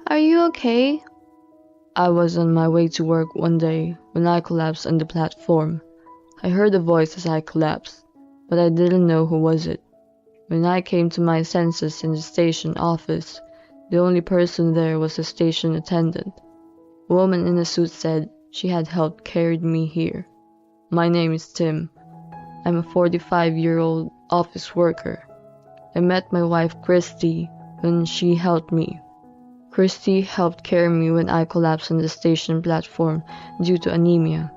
Are you okay? I was on my way to work one day when I collapsed on the platform. I heard a voice as I collapsed, but I didn't know who was it. When I came to my senses in the station office, the only person there was a station attendant. A woman in a suit said she had helped carry me here. My name is Tim. I'm a 45-year-old office worker. I met my wife Christy when she helped me. Christy helped carry me when I collapsed on the station platform due to anemia.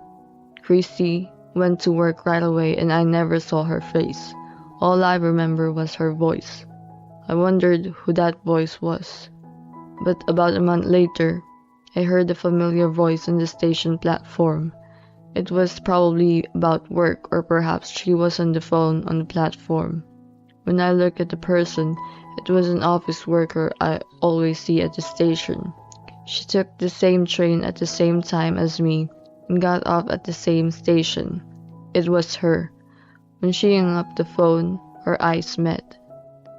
Christy went to work right away and I never saw her face. All I remember was her voice. I wondered who that voice was. But about a month later, I heard a familiar voice on the station platform. It was probably about work, or perhaps she was on the phone on the platform. When I looked at the person, it was an office worker I always see at the station. She took the same train at the same time as me and got off at the same station. It was her. When she hung up the phone, our eyes met.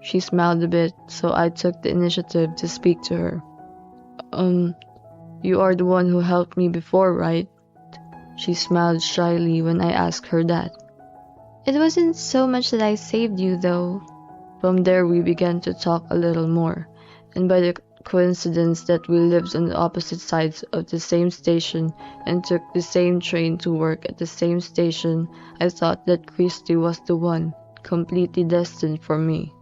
She smiled a bit, so I took the initiative to speak to her. You are the one who helped me before, right? She smiled shyly when I asked her that. It wasn't so much that I saved you, though. From there we began to talk a little more, and by the coincidence that we lived on the opposite sides of the same station and took the same train to work at the same station, I thought that Christy was the one, completely destined for me.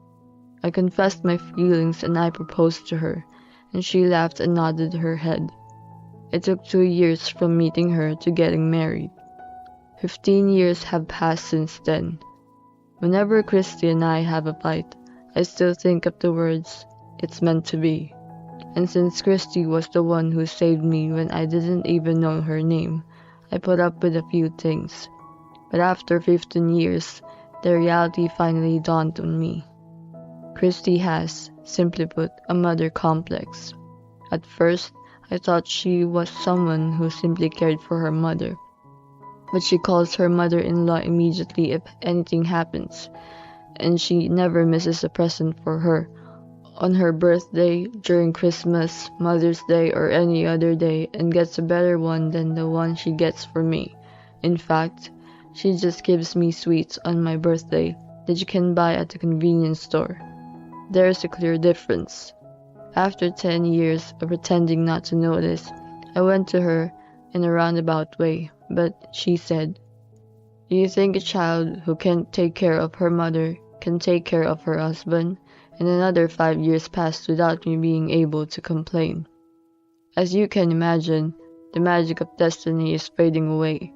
I confessed my feelings and I proposed to her, and she laughed and nodded her head. It took 2 years from meeting her to getting married. 15 years have passed since then. Whenever Christy and I have a fight, I still think of the words, "It's meant to be." And since Christy was the one who saved me when I didn't even know her name, I put up with a few things. But after 15 years, the reality finally dawned on me. Christy has, simply put, a mother complex. At first, I thought she was someone who simply cared for her mother. But she calls her mother-in-law immediately if anything happens, and she never misses a present for her. On her birthday, during Christmas, Mother's Day, or any other day, and gets a better one than the one she gets for me. In fact, she just gives me sweets on my birthday that you can buy at the convenience store. There's a clear difference. After 10 years of pretending not to notice, I went to her in a roundabout way, but she said, "Do you think a child who can't take care of her mother can take care of her husband?" And another 5 years passed without me being able to complain. As you can imagine, the magic of destiny is fading away.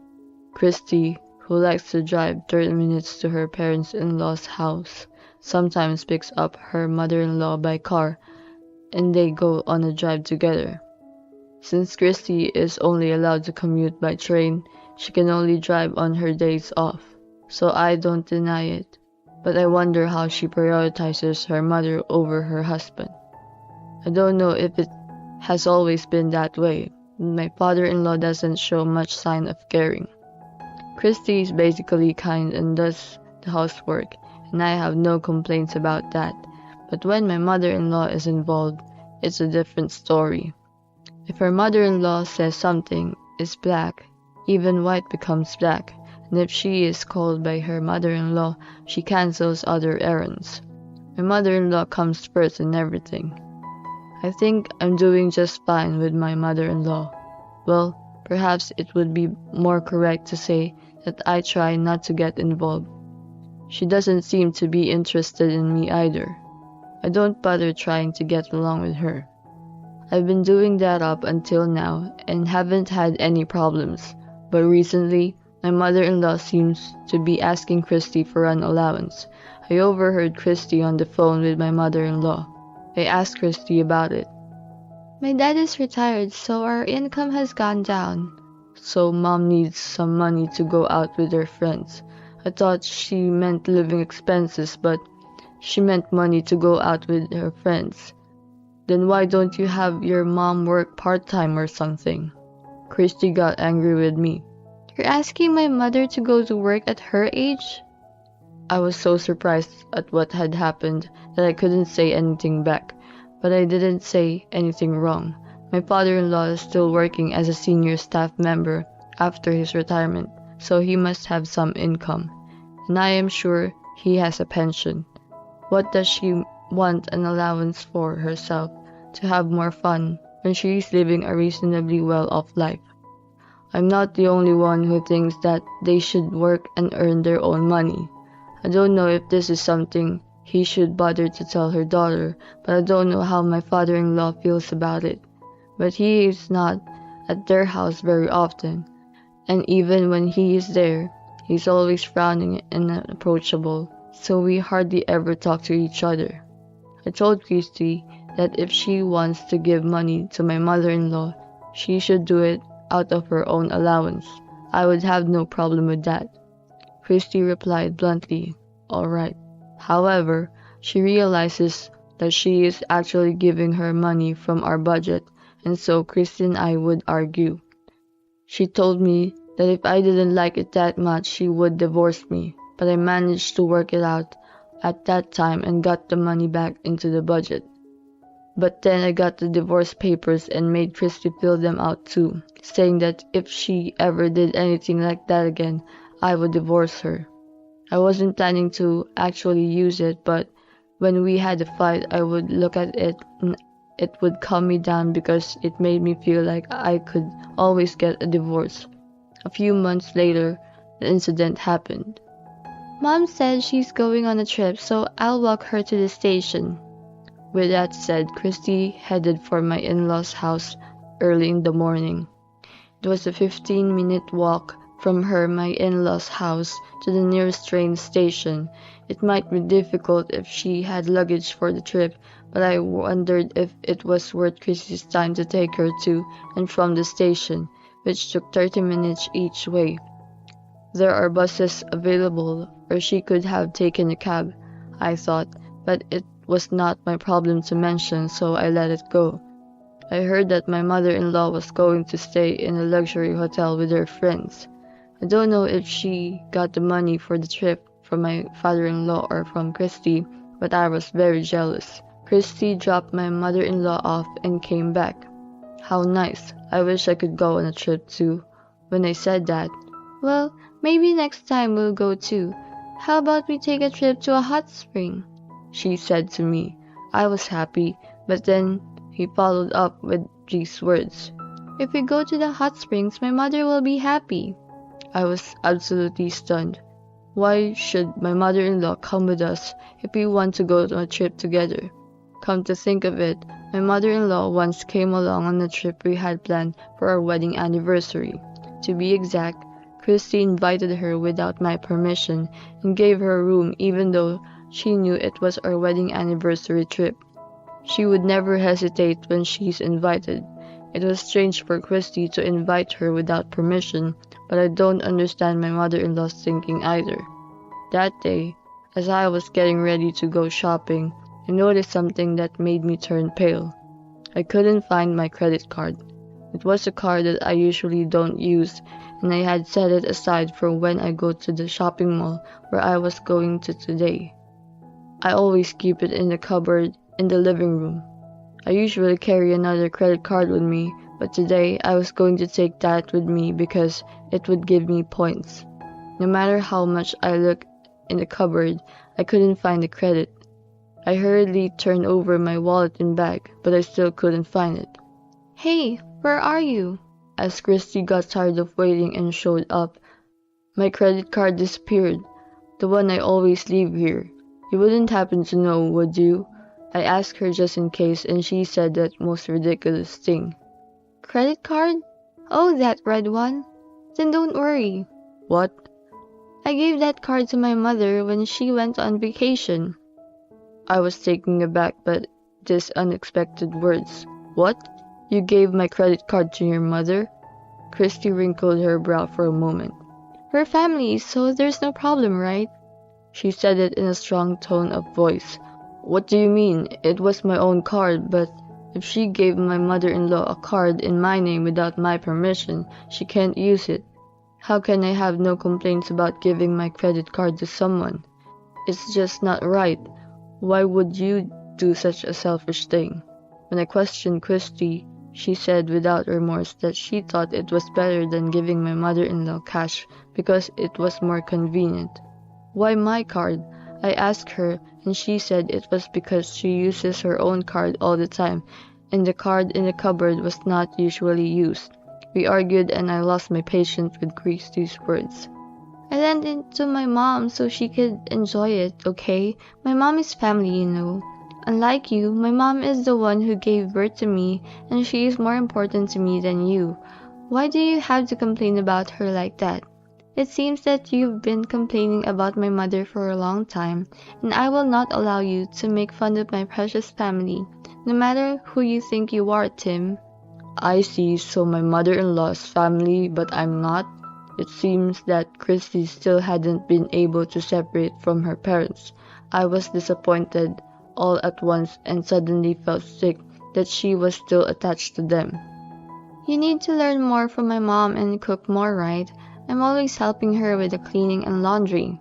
Christy, who likes to drive 30 minutes to her parents-in-law's house, sometimes picks up her mother-in-law by car, and they go on a drive together. Since Christy is only allowed to commute by train, she can only drive on her days off, so I don't deny it. But I wonder how she prioritizes her mother over her husband. I don't know if it has always been that way. My father-in-law doesn't show much sign of caring. Christy is basically kind and does the housework, and I have no complaints about that. But when my mother-in-law is involved, it's a different story. If her mother-in-law says something is black, even white becomes black. And if she is called by her mother-in-law, she cancels other errands. My mother-in-law comes first in everything. I think I'm doing just fine with my mother-in-law. Well, perhaps it would be more correct to say that I try not to get involved. She doesn't seem to be interested in me either. I don't bother trying to get along with her. I've been doing that up until now and haven't had any problems, but recently, my mother-in-law seems to be asking Christy for an allowance. I overheard Christy on the phone with my mother-in-law. I asked Christy about it. My dad is retired, so our income has gone down. So mom needs some money to go out with her friends. I thought she meant living expenses, but she meant money to go out with her friends. Then why don't you have your mom work part-time or something? Christy got angry with me. You're asking my mother to go to work at her age? I was so surprised at what had happened that I couldn't say anything back, but I didn't say anything wrong. My father-in-law is still working as a senior staff member after his retirement, so he must have some income, and I am sure he has a pension. What does she want an allowance for herself to have more fun when she is living a reasonably well-off life? I'm not the only one who thinks that they should work and earn their own money. I don't know if this is something he should bother to tell her daughter, but I don't know how my father-in-law feels about it. But he is not at their house very often, and even when he is there, he's always frowning and unapproachable, so we hardly ever talk to each other. I told Christy that if she wants to give money to my mother-in-law, she should do it out of her own allowance. I would have no problem with that. Christy replied bluntly, "All right." However, she realizes that she is actually giving her money from our budget, and so Christy and I would argue. She told me that if I didn't like it that much, she would divorce me, but I managed to work it out at that time and got the money back into the budget. But then I got the divorce papers and made Christy fill them out too, saying that if she ever did anything like that again, I would divorce her. I wasn't planning to actually use it, but when we had a fight, I would look at it and it would calm me down because it made me feel like I could always get a divorce. A few months later, the incident happened. Mom said she's going on a trip, so I'll walk her to the station. With that said, Christy headed for my in-laws' house early in the morning. It was a 15-minute walk from my in-laws' house to the nearest train station. It might be difficult if she had luggage for the trip, but I wondered if it was worth Christy's time to take her to and from the station, which took 30 minutes each way. There are buses available, or she could have taken a cab, I thought, but it was not my problem to mention, so I let it go. I heard that my mother-in-law was going to stay in a luxury hotel with her friends. I don't know if she got the money for the trip from my father-in-law or from Christy, but I was very jealous. Christy dropped my mother-in-law off and came back. How nice. I wish I could go on a trip too. When I said that, "Well, maybe next time we'll go too. How about we take a trip to a hot spring?" she said to me. I was happy, but then he followed up with these words: "If we go to the hot springs, my mother will be happy." I was absolutely stunned. Why should my mother-in-law come with us if we want to go on a trip together? Come to think of it, my mother-in-law once came along on a trip we had planned for our wedding anniversary. To be exact, Christy invited her without my permission and gave her a room even though she knew it was our wedding anniversary trip. She would never hesitate when she's invited. It was strange for Christy to invite her without permission, but I don't understand my mother-in-law's thinking either. That day, as I was getting ready to go shopping, I noticed something that made me turn pale. I couldn't find my credit card. It was a card that I usually don't use, and I had set it aside for when I go to the shopping mall where I was going to today. I always keep it in the cupboard in the living room. I usually carry another credit card with me, but today I was going to take that with me because it would give me points. No matter how much I looked in the cupboard, I couldn't find the credit. I hurriedly turned over my wallet and bag, but I still couldn't find it. "Hey, where are you?" As Christy got tired of waiting and showed up. "My credit card disappeared, the one I always leave here. You wouldn't happen to know, would you?" I asked her just in case, and she said that most ridiculous thing. "Credit card? Oh, that red one? Then don't worry." "What?" "I gave that card to my mother when she went on vacation." I was taken aback by these unexpected words. "What? You gave my credit card to your mother?" Christy wrinkled her brow for a moment. "We're family, so there's no problem, right?" She said it in a strong tone of voice. "What do you mean? It was my own card, but if she gave my mother-in-law a card in my name without my permission, she can't use it. How can I have no complaints about giving my credit card to someone? It's just not right. Why would you do such a selfish thing?" When I questioned Christy, she said without remorse that she thought it was better than giving my mother-in-law cash because it was more convenient. Why my card? I asked her, and she said it was because she uses her own card all the time, and the card in the cupboard was not usually used. We argued and I lost my patience with Christy's words. I lent it to my mom so she could enjoy it, okay? My mom is family, you know. Unlike you, my mom is the one who gave birth to me, and she is more important to me than you. Why do you have to complain about her like that? It seems that you've been complaining about my mother for a long time, and I will not allow you to make fun of my precious family, no matter who you think you are, Tim. I see, so my mother-in-law's family, but I'm not. It seems that Christy still hadn't been able to separate from her parents. I was disappointed all at once and suddenly felt sick that she was still attached to them. You need to learn more from my mom and cook more, right? I'm always helping her with the cleaning and laundry.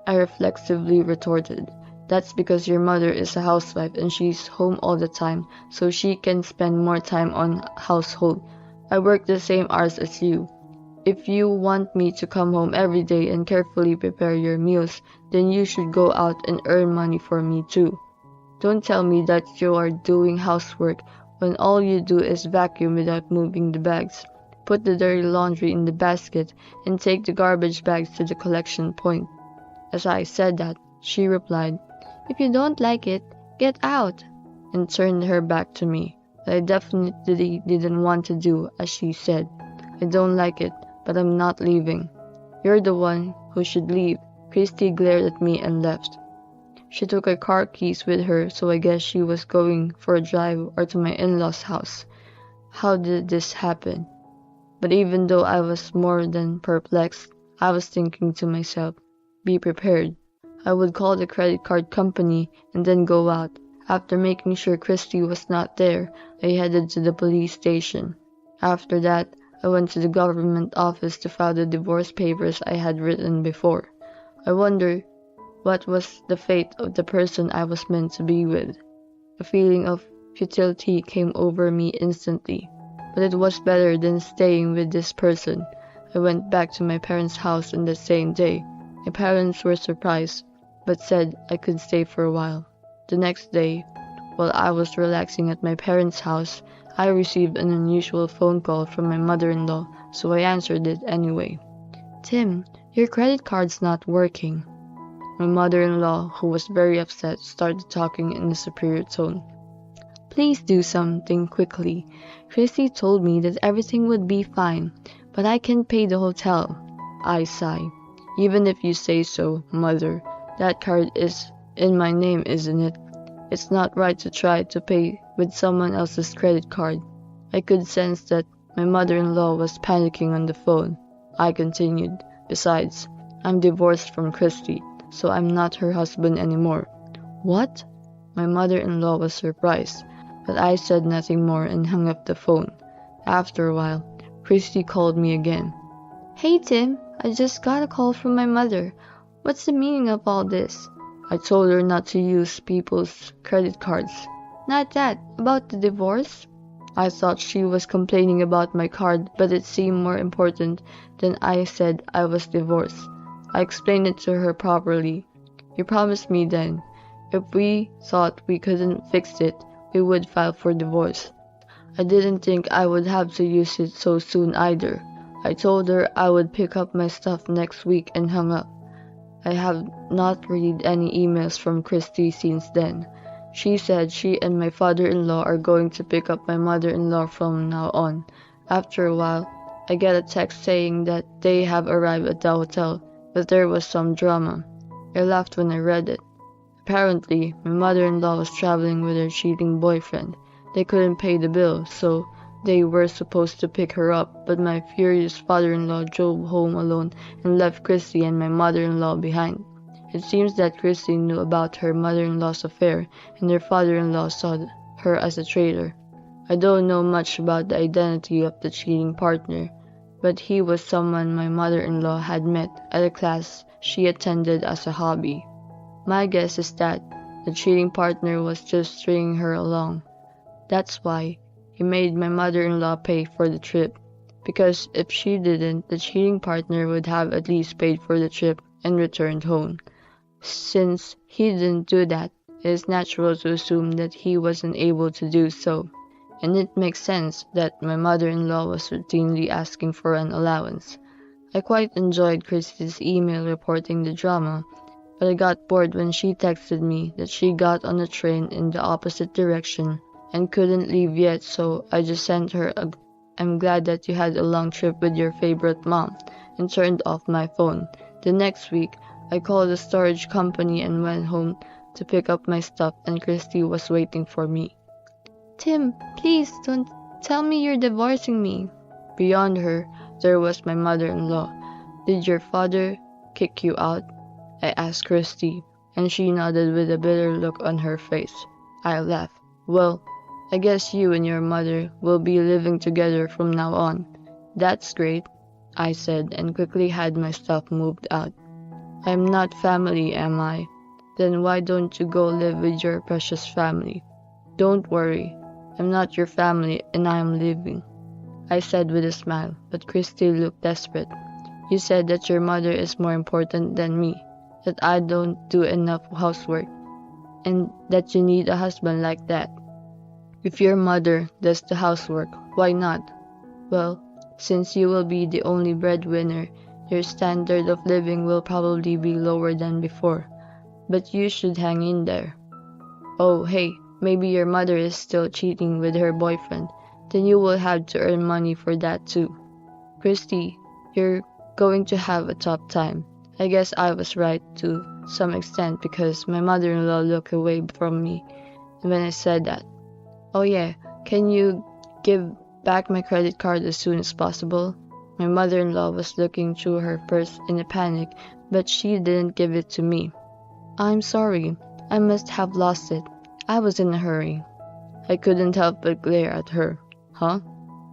I reflexively retorted. That's because your mother is a housewife and she's home all the time, so she can spend more time on household. I work the same hours as you. If you want me to come home every day and carefully prepare your meals, then you should go out and earn money for me too. Don't tell me that you are doing housework when all you do is vacuum without moving the bags. Put the dirty laundry in the basket and take the garbage bags to the collection point. As I said that, she replied, If you don't like it, get out, and turned her back to me. But I definitely didn't want to do as she said. I don't like it, but I'm not leaving. You're the one who should leave. Christy glared at me and left. She took her car keys with her, so I guess she was going for a drive or to my in-laws' house. How did this happen? But even though I was more than perplexed, I was thinking to myself, be prepared. I would call the credit card company and then go out. After making sure Christy was not there, I headed to the police station. After that, I went to the government office to file the divorce papers I had written before. I wonder what was the fate of the person I was meant to be with. A feeling of futility came over me instantly. But it was better than staying with this person. I went back to my parents' house on the same day. My parents were surprised, but said I could stay for a while. The next day, while I was relaxing at my parents' house, I received an unusual phone call from my mother-in-law, so I answered it anyway. Tim, your credit card's not working. My mother-in-law, who was very upset, started talking in a superior tone. Please do something quickly. Christy told me that everything would be fine, but I can't pay the hotel. I sigh. Even if you say so, Mother, that card is in my name, isn't it? It's not right to try to pay with someone else's credit card. I could sense that my mother-in-law was panicking on the phone. I continued. Besides, I'm divorced from Christy, so I'm not her husband anymore. What? My mother-in-law was surprised, but I said nothing more and hung up the phone. After a while, Christy called me again. Hey Tim, I just got a call from my mother. What's the meaning of all this? I told her not to use people's credit cards. Not that, about the divorce? I thought she was complaining about my card, but it seemed more important than I said I was divorced. I explained it to her properly. You promised me then, if we thought we couldn't fix it, we would file for divorce. I didn't think I would have to use it so soon either. I told her I would pick up my stuff next week and hung up. I have not read any emails from Christy since then. She said she and my father-in-law are going to pick up my mother-in-law from now on. After a while, I get a text saying that they have arrived at the hotel, but there was some drama. I laughed when I read it. Apparently, my mother-in-law was traveling with her cheating boyfriend. They couldn't pay the bill, so they were supposed to pick her up, but my furious father-in-law drove home alone and left Christy and my mother-in-law behind. It seems that Christy knew about her mother-in-law's affair, and her father-in-law saw her as a traitor. I don't know much about the identity of the cheating partner, but he was someone my mother-in-law had met at a class she attended as a hobby. My guess is that the cheating partner was just stringing her along. That's why he made my mother-in-law pay for the trip. Because if she didn't, the cheating partner would have at least paid for the trip and returned home. Since he didn't do that, it is natural to assume that he wasn't able to do so. And it makes sense that my mother-in-law was routinely asking for an allowance. I quite enjoyed Christy's email reporting the drama, but I got bored when she texted me that she got on a train in the opposite direction and couldn't leave yet, so I just sent her a "I'm glad that you had a long trip with your favorite mom," and turned off my phone. The next week, I called the storage company and went home to pick up my stuff, and Christy was waiting for me. "Tim, please don't tell me you're divorcing me." Beyond her, there was my mother-in-law. "Did your father kick you out?" I asked Christy, and she nodded with a bitter look on her face. I laughed. "Well, I guess you and your mother will be living together from now on." "That's great," I said, and quickly had my stuff moved out. "I'm not family, am I? Then why don't you go live with your precious family?" "Don't worry, I'm not your family and I am leaving," I said with a smile, but Christy looked desperate. "You said that your mother is more important than me, that I don't do enough housework, and that you need a husband like that. If your mother does the housework, why not?" "Well, since you will be the only breadwinner, your standard of living will probably be lower than before, but you should hang in there." "Oh, hey, maybe your mother is still cheating with her boyfriend. Then you will have to earn money for that too." "Christy, you're going to have a tough time." I guess I was right to some extent because my mother-in-law looked away from me when I said that. "Oh yeah, can you give back my credit card as soon as possible?" My mother-in-law was looking through her purse in a panic, but she didn't give it to me. "I'm sorry, I must have lost it. I was in a hurry." I couldn't help but glare at her. "Huh?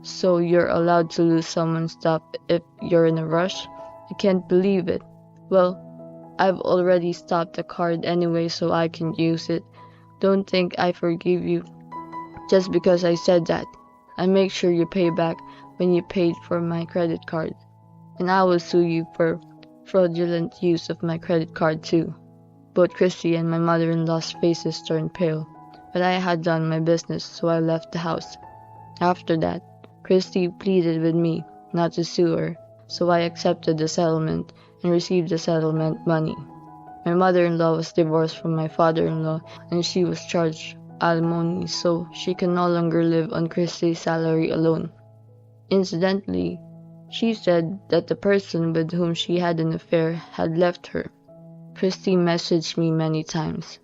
So you're allowed to lose someone's stuff if you're in a rush? I can't believe it." "Well, I've already stopped the card anyway so I can use it. Don't think I forgive you just because I said that. I make sure you pay back when you paid for my credit card. And I will sue you for fraudulent use of my credit card too." Both Christy and my mother-in-law's faces turned pale, but I had done my business, so I left the house. After that, Christy pleaded with me not to sue her, so I accepted the settlement and received the settlement money. My mother-in-law was divorced from my father-in-law, and she was charged alimony, so she can no longer live on Christy's salary alone. Incidentally, she said that the person with whom she had an affair had left her. Christy messaged me many times.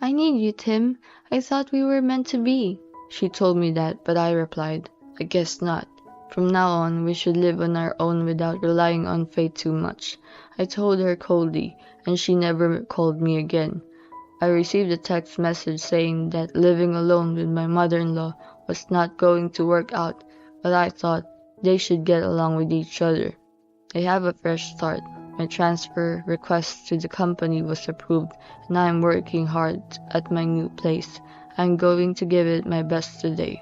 "I need you, Tim. I thought we were meant to be." She told me that, but I replied, "I guess not. From now on, we should live on our own without relying on fate too much." I told her coldly, and she never called me again. I received a text message saying that living alone with my mother-in-law was not going to work out, but I thought they should get along with each other. I have a fresh start. My transfer request to the company was approved, and I am working hard at my new place. I'm going to give it my best today.